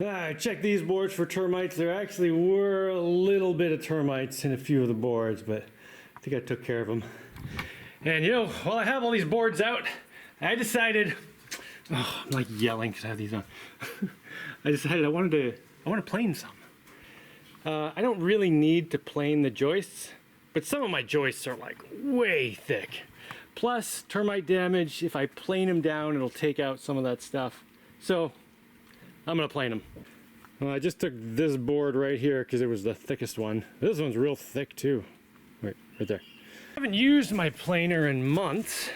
Check these boards for termites. There actually were a little bit of termites in a few of the boards, but I think I took care of them. And you know, while I have all these boards out, I decided, I'm like yelling because I have these on. I decided I want to plane some. I don't really need to plane the joists, but some of my joists are like way thick. Plus termite damage, if I plane them down, it'll take out some of that stuff. So I'm gonna plane them. I just took this board right here because it was the thickest one. This one's real thick too. Right there. I haven't used my planer in months.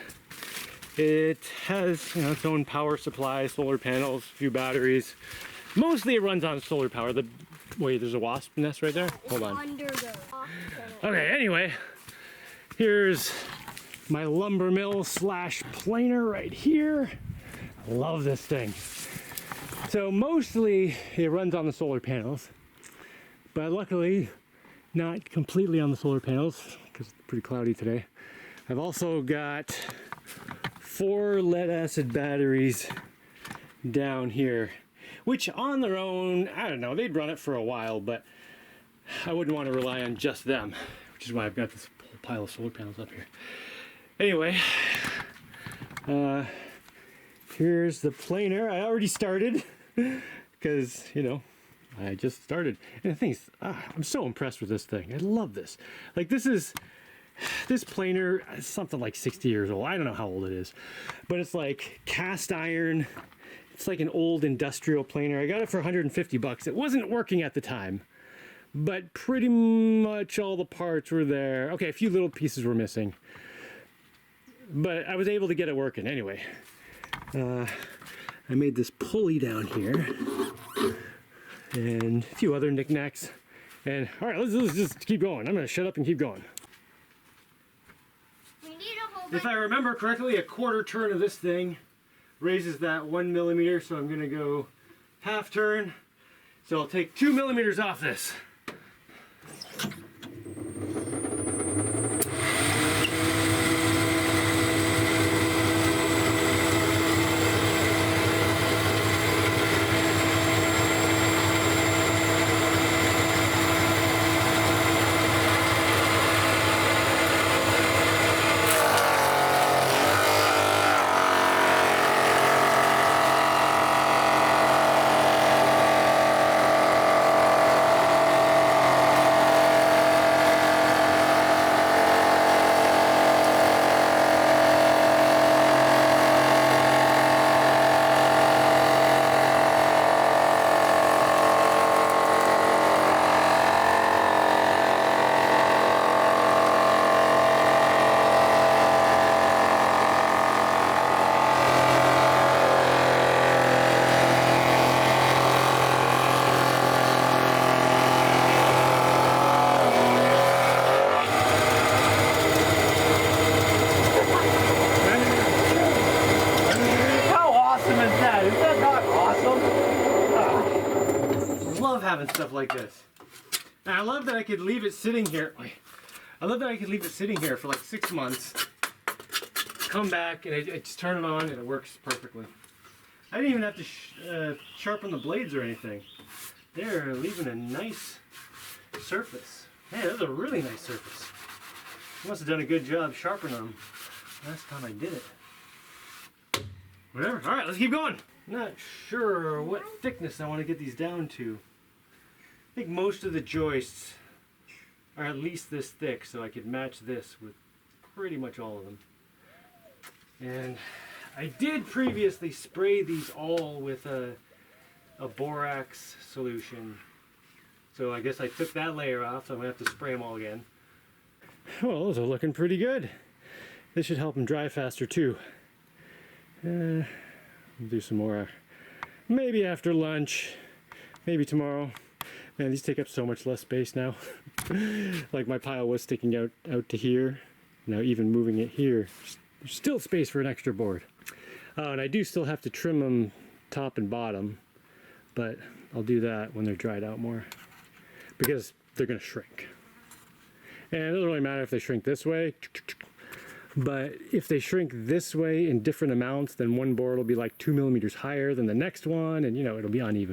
It has, you know, its own power supply, solar panels, a few batteries. Mostly it runs on solar power. Wait, there's a wasp nest right there? Hold on. Okay, anyway, here's my lumber mill slash planer right here. I love this thing. So mostly it runs on the solar panels, but luckily not completely on the solar panels because it's pretty cloudy today. I've also got 4 lead acid batteries down here, which on their own, I don't know, they'd run it for a while, but I wouldn't want to rely on just them, which is why I've got this whole pile of solar panels up here. Anyway, here's the planer. I already started because, you know, I just started. And the thing is, I'm so impressed with this thing. I love this. Like this planer is something like 60 years old. I don't know how old it is, but it's like cast iron. It's like an old industrial planer. I got it for 150 bucks. It wasn't working at the time, but pretty much all the parts were there. Okay, a few little pieces were missing, but I was able to get it working anyway. I made this pulley down here and a few other knickknacks. And all right, let's just keep going. I'm gonna shut up and keep going. If I remember correctly, a quarter turn of this thing raises that 1 millimeter, so I'm gonna go half turn. So I'll take 2 millimeters off this. Having stuff like this. And I love that I could leave it sitting here. I love that I could leave it sitting here for like 6 months. Come back and I just turn it on and it works perfectly. I didn't even have to sharpen the blades or anything. They're leaving a nice surface. Man, that's a really nice surface. I must have done a good job sharpening them last time I did it. Whatever. All right, let's keep going. Not sure what thickness I want to get these down to. I think most of the joists are at least this thick, so I could match this with pretty much all of them. And I did previously spray these all with a borax solution. So I guess I took that layer off, so I'm going to have to spray them all again. Well, those are looking pretty good. This should help them dry faster too. We'll do some more maybe after lunch, maybe tomorrow. Man, these take up so much less space now. Like my pile was sticking out to here. Now even moving it here, there's still space for an extra board. And I do still have to trim them top and bottom, but I'll do that when they're dried out more because they're gonna shrink. And it doesn't really matter if they shrink this way, but if they shrink this way in different amounts, then one board will be like 2 millimeters higher than the next one, and you know, it'll be uneven.